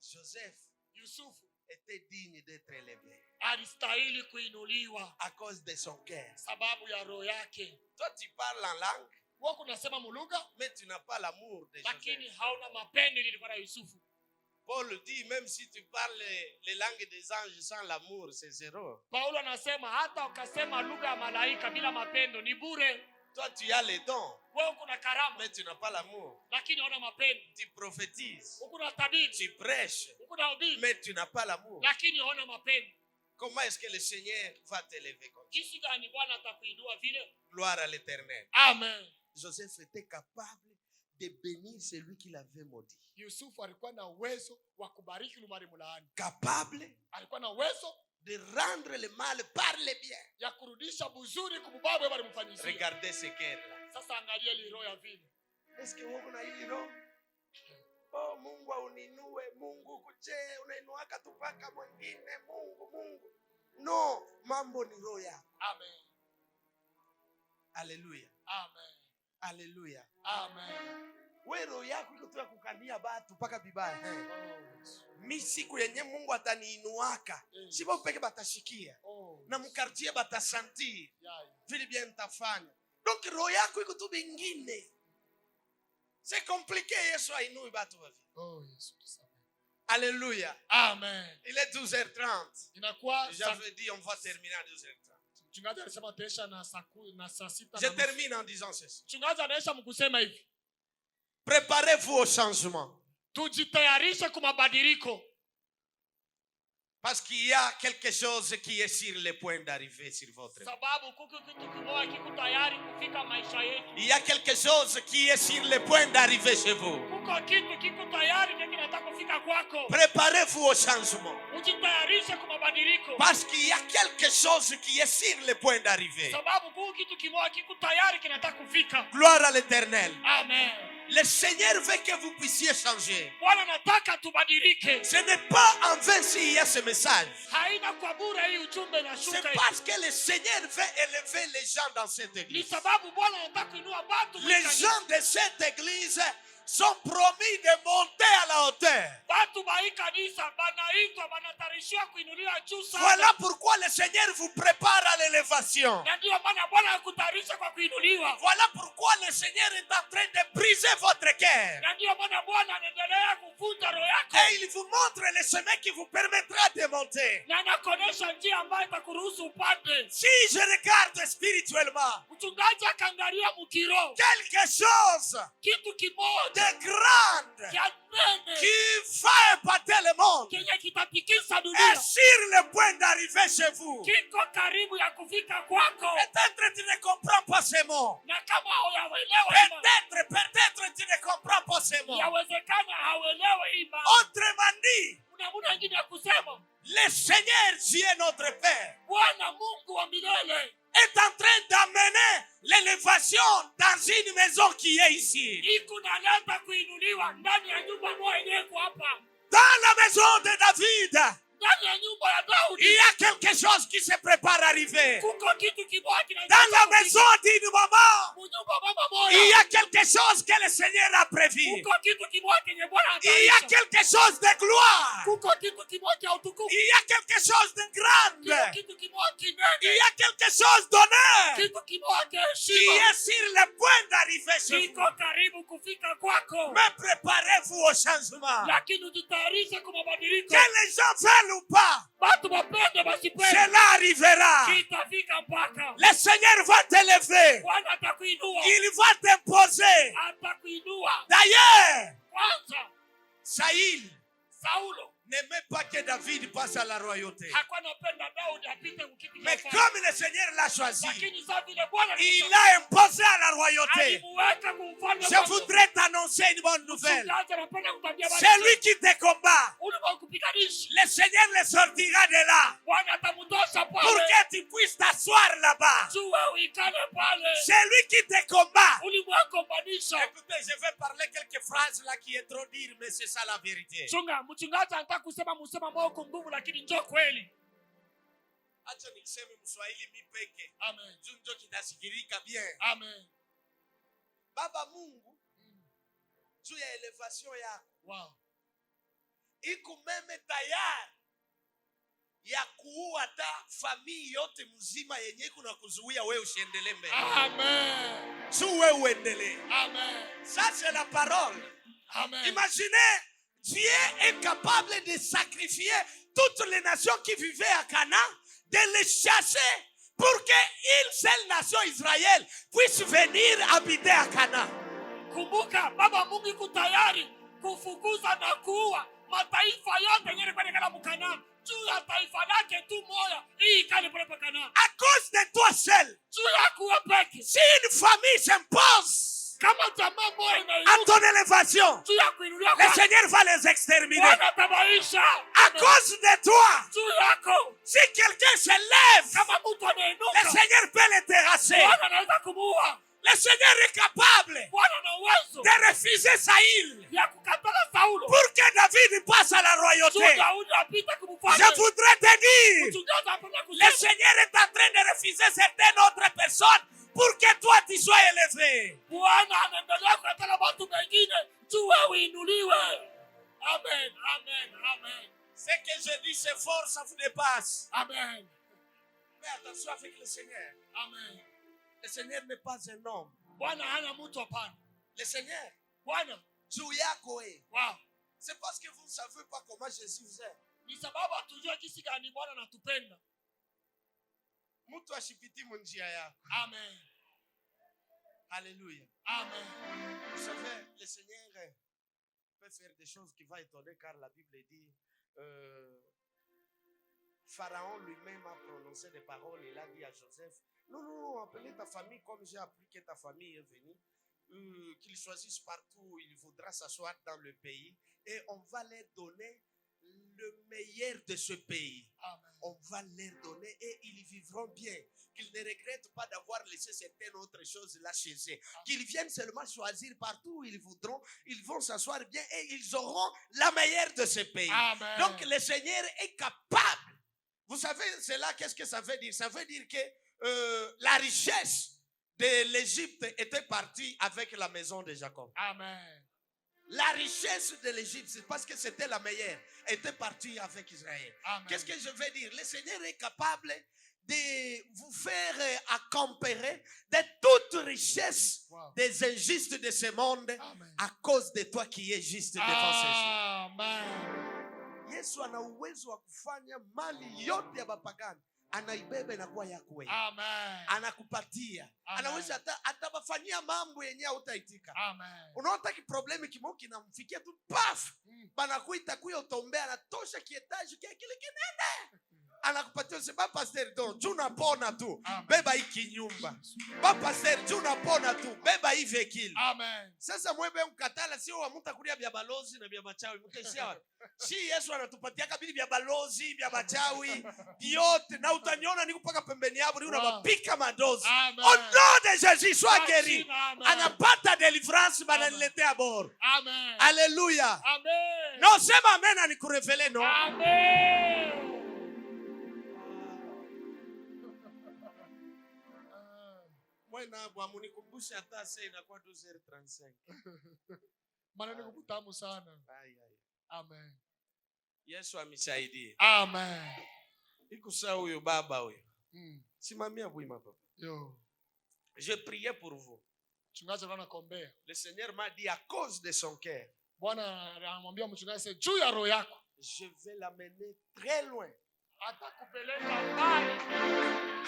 Joseph Yusufu était digne d'être élevé alistahili kuinuliwa à cause de son cœur. sababu ya roho yake. Toi, tu parles en langue, Wewe unasema mulugha mais tu n'as pas l'amour de lakini Joseph. hauna mapendo lilikuwa na Yusufu. Paul dit, même si tu parles les langues des anges sans l'amour, c'est zéro. Paulo anasema hata ukasema lugha ya malaika bila mapendo ni bure. Toi, tu as les dons, Wewe kuna karama mais tu n'as pas l'amour. lakini hauna mapendo. Tu prophétises, Kuna tabiri, tu prêches, kuna ubiri mais tu n'as pas l'amour. lakini hauna mapendo. Comment est-ce que le Seigneur va t'élever comme ça? Jinsi gani Bwana atakuinua vile? Gloire à l'Éternel. Amen. Joseph était capable de bénir celui qui l'avait maudit. Yusufu alikuwa na uwezo wa kubariki yule mlaani. Capable Alikuwa na uwezo de rendre le mal par le bien. ya kurudisha buzuri kububaya wewe alimfanyia. Regardez ce cœur-là. Sasa angalia ile roho ya vile. Est-ce que wewe una hili roho? Oh, Mungu uninue, Mungu kuche, unainuaka tu paka mwingine, Mungu. No, mambo ni roho yako. Amen. Haleluya. Amen. Haleluya. Amen. Wewe roho yako iko tu ya kukania batu paka bibaya. Oh. Mi siku yenye Mungu ataniinuaka, sibo peke batashikia. Oh. Na mkartie batasanti. Yeah. Vile bien nitafanya. Donc roho yako iko tu bingine. C'est compliqué Yesu ainui batu wavi. Oh, Yesu tusamehe. Alléluia. Amen. Il est 12h30. Inakuwa J'avais dit on va terminer à 12h30. mchungaji alisema taisha na saa sita. Je termine en disant ceci. Mchungaji anaisha mkusema hivi. Préparez-vous au changement. Tujitayarishe kwa mabadiliko. Parce qu'il y a quelque chose qui est sur le point d'arriver sur votre vie. Sababu kuko kitu kimoja kiko tayari kufika maisha yetu. Il y a quelque chose qui est sur le point d'arriver chez vous. Kuko kitu kiko tayari kinataka kufika kwako. Préparez-vous au changement. Ujitayarishe kwa mabadiliko. Parce qu'il y a quelque chose qui est sur le point d'arriver. Sababu kuko kitu kimoja kiko tayari kinataka kufika. Gloire à l'Éternel. Amen. Le Seigneur veut que vous puissiez changer. Bwana nataka tubadilike. Ce n'est pas en vain s'il y a ce message. Haina kwa bure hii ujumbe na C'est shuka. parce que le Seigneur veut élever les gens dans cette Ni église. sababu Bwana anataka kuinua watu. Les gens de cette église sont promis de monter à la hauteur. Watu wa hii kanisa banaitwa banatarishiwa kuinuliwa juu sana. Voilà pourquoi le Seigneur vous prépare à l'élévation. Na ndio maana Bwana akutayarisha kwa kuinuliwa. Voilà pourquoi le Seigneur est en train de briser votre cœur. Na ndio maana Bwana anaendelea kuvunja roho yako. Et il vous montre le chemin qui vous permettra de monter. Na anakuonesha njia ambayo itakuruhusu upande. Si je regarde spirituellement, Mchungaji akaangalia mkiro. quelque chose Kitu kimoja de grande cha nene qui va épater le monde kenye kitatikisa est dunia. sur le point d'arriver chez vous. Kiko karibu ya kufika kwako. Peut-être tu ne comprends pas ces mots. Na kama hauyaelewa Peut-être tu ne comprends pas ces mots. yawezekana hauelewi hii maana. Autrement dit, Kuna muda mwingine ya kusema le Seigneur, Dieu notre Père, Bwana Mungu wa milele est en train d'amener l'élévation dans une maison qui est ici. iko naleta kuinuliwa ndani ya nyumba moja yenyewe hapa. Dans la maison de David, ndani ya nyumba ya il Daudi y a quelque chose qui se prépare à arriver. kuko kitu kimoja Dans la maison d'une maman, munyumba mama il y moya a quelque chose que le Seigneur a prévu. kuko kitu kimoja kenye Bwana Il y a ataisha quelque chose de gloire. kuko kitu kimoja cha utukufu Il y a quelque chose de grande. kitu kimoja Il kinene y a quelque chose d'honneur kitu kimoja cha qui heshima est sur le point d'arriver chez vous. kiko karibu kufika kwako, Mais préparez-vous au changement. lakini ujitayarishe kwa mabadiliko. Que les gens veulent ou pas, Watu wapende wasipende, cela arrivera. kitafika mpaka Le Seigneur va t'élever. Bwana atakuinua, Il va t'imposer. atakuinua. D'ailleurs, Kwanza Saïl Saulo n'aimait pas que David passe à la royauté. hakuwa anapenda Daudi apite kukiti Mais cha comme le Seigneur l'a choisi, lakini sasa vile Bwana il l'a imposé à la royauté. alimuweka kumfalme. Je voudrais t'annoncer une bonne nouvelle. Mchungaji anapenda kukwambia basi, C'est lui qui te combat. ule wa kupiganisha Le Seigneur le sortira de là Bwana atamtosha pour pale, que tu puisses t'asseoir là-bas. jua uikale pale, C'est lui qui te combat. ulimwengombanisha. Écoutez, je vais parler quelques phrases là qui est trop dire, mais c'est ça la vérité. Mchungaji anataka kusema musema moyo kwa nguvu, lakini njoo kweli. Acha niseme Mswahili mipeke. Amen. Ndio kitasikilika bien. Amen. Baba Mungu juu ya elevation yako Wow. iko meme tayari ya kuua hata famille yote mzima yenye kuna kuzuia wewe usiendelee mbele. Amen. Juu wewe uendelee. Amen. Ça c'est la parole. Amen. Imaginez, Dieu est capable de sacrifier toutes les nations qui vivaient à Canaan, de les chasser pour qu'une seule nation, Israël, puisse venir habiter à Canaan. Kumbuka Baba Mungu yuko tayari kufukuza na kuua mataifa yote yenye kwenda Mkanaani juu ya taifa lake tu moja, hii ikale pale Kanaani. À cause de toi seul, Juu ya kuwa peke. si une famille s'impose Kama jamaa moja à inainuka ton élévation, juu ya kuinuliwa le kwako, Seigneur va les exterminer. Bwana atabaisha. À cause de toi, Juu yako si quelqu'un se lève, kama mtu le anainuka, Seigneur peut les terrasser. Bwana anaweza kumuua. Le Seigneur est capable Bwana ana uwezo de refuser Saïl ya kukatala Saulo pour que David passe à la juu royauté. Daudi apite kumfanya. Je voudrais te dire, Mchungaji anapenda le kusema Seigneur est en train de refuser certaines autres personnes pour que toi tu sois élevé. Bwana anaendelea kukatala watu wengine juu wewe uinuliwe. Amen, amen, amen, Ce que je dis c'est fort, ça vous dépasse. amen, Mais attention avec le Seigneur. amen. Le Seigneur n'est pas un homme. Bwana hana mtu hapana. Le Seigneur, Bwana, juu yako wewe. wow. C'est parce que vous ne savez pas comment Jésus faisait. Ni sababu hatujua jinsi gani Bwana anatupenda. Mtu ashipiti munjia yako. Amen, Alléluia. amen. Vous savez, le Seigneur peut faire des choses qui vont étonner car la Bible dit Pharaon lui-même a prononcé des paroles. Il a dit à Joseph, non, appelez ta famille comme j'ai appris que ta famille est venue. Qu'ils choisissent partout où il voudra s'asseoir dans le pays. Et on va leur donner le meilleur de ce pays. Amen. On va leur donner et ils vivront bien. Qu'ils ne regrettent pas d'avoir laissé certaines autres choses là chez eux. Qu'ils viennent seulement choisir partout où ils voudront. Ils vont s'asseoir bien et ils auront la meilleure de ce pays. Amen. Donc le Seigneur est capable. Vous savez, c'est là, qu'est-ce que ça veut dire? Ça veut dire que la richesse de l'Égypte était partie avec la maison de Jacob. Amen. La richesse de l'Égypte, c'est parce que c'était la meilleure, était partie avec Israël. Amen. Qu'est-ce que je veux dire? Le Seigneur est capable de vous faire accompagner de toute richesse Wow. des injustes de ce monde. Amen. À cause de toi qui es juste devant ses yeux. Amen. Yesu ana uwezo wa kufanya mali yote ya bapagani anaibeba inakuwa yako wewe. Amen. Anakupatia. Amen. Anaweza atabafanyia mambo yenyewe hautaitika. Amen. Unaona kiproblemi kimoja kinamfikia tu paf. Banakuita kuya utombea anatosha kietaji kile kinene. Anakupatia usema pastor don, tunapona tu. Amen. Beba hiki nyumba. Baba pastor, tunapona tu. Beba hivi kile. Amen. Sasa mwebe mkatala sio wa mtu kulia vya balozi na vya machawi. Mtaishia wapi? Si Yesu anatupatia kabili vya balozi, vya machawi, vyote na utaniona niko paka pembeni yao ni unawapika madozi. Amen. Au nom de Jésus, sois guéri. Amen. Anapata délivrance. basi bananiletea boro. Amen. Haleluya. Amen. No, sema amen anikurevele no. Amen. Mwana bwa munikumbushe hata sasa inakuwa 12h35. Maneno kutamu sana. Ai. Amen. Yesu amsaidie. Amen. Ikusa huyo baba huyo. Simamia bwima papa. Yo. Je priais pour vous. Mchungaji anakuombea. Le Seigneur m'a dit à cause de son cœur. Bwana anamwambia mchungaji juu ya roho yako. Je vais l'amener très loin. Atakupeleka mbali.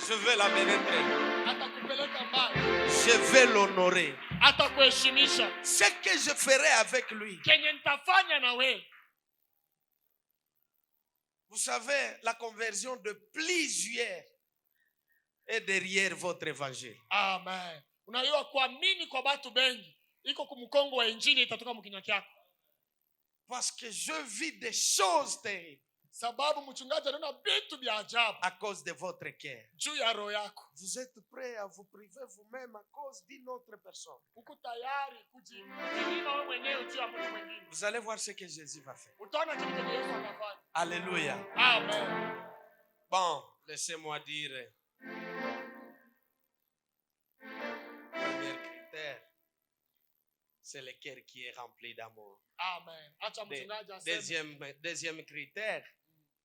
Je vais l'amener très loin. Atakupeleka mbali. Je vais l'honorer. Atakuheshimisha. Ce que je ferai avec lui. Kenye nitafanya na wewe. Vous savez, la conversion de plusieurs est derrière votre évangile. Amen. Unajua kuamini kwa watu bengi iko kumkongo wa injili itatoka mkinywa chako. Parce que je vis des choses terribles. Sababu mchungaji anaona vitu vya ajabu à cause de votre cœur. juu ya roho yako. Vous êtes prêts à vous priver vous-même à cause d'une autre personne. Uko tayari kujinyima wewe mwenyewe juu ya mtu mwingine. Vous allez voir ce que Jésus va faire. Utaona kitu kile Yesu atafanya. Alléluia. Amen. Bon, laissez-moi dire. Premier critère, c'est le cœur qui est rempli d'amour. Amen. Acha mchungaji aseme. Deuxième critère,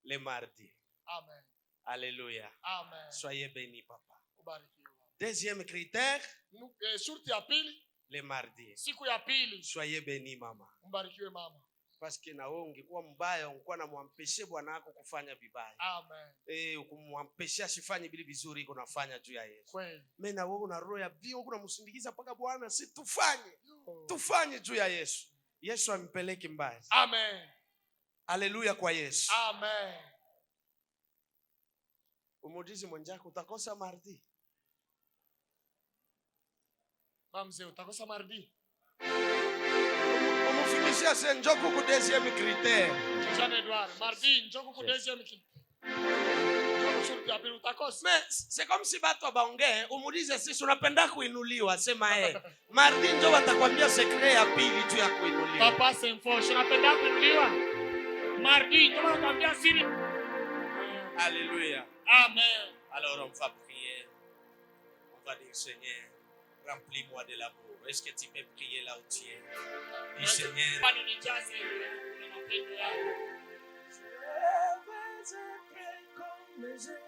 le mardi. Amen. Alléluia. Amen. Soyez bénis, papa. Ubarikiwe. Deuxième critère, shurti ya pili, le mardi. Siku ya pili. Soyez bénis, mama. Mbarikiwe mama. Parce que na wewe ungekuwa mbaya ungekuwa namwampeshe bwana wako kufanya vibaya. Amen. Ukumwampesha asifanye vile vizuri iko nafanya juu ya Yesu. Kweli. Mimi na wewe una roho ya bio unamsindikiza mpaka Bwana si tufanye. Tufanye juu ya Yesu. Yesu ampeleke mbaya. Amen. Haleluya kwa Yesu. Amen. Umuulize mwenzako utakosa mardi. Mamze utakosa mardi. Umufikishia senjoko ku deuxième critère. Jean Edouard, mardi njoko ku deuxième critère. Mais c'est comme si bato baongee umuulize sisi unapenda kuinuliwa sema mardi ndio watakwambia secret ya pili juu ya kuinuliwa. Papa Senfo, unapenda kuinuliwa? Mardi ndio watakwambia siri. Alléluia. Amen. Alors on va prier. On va dire Seigneur, remplis-moi de l'amour. Est-ce que tu peux prier là où tu es? Dis Seigneur. Je vais être comme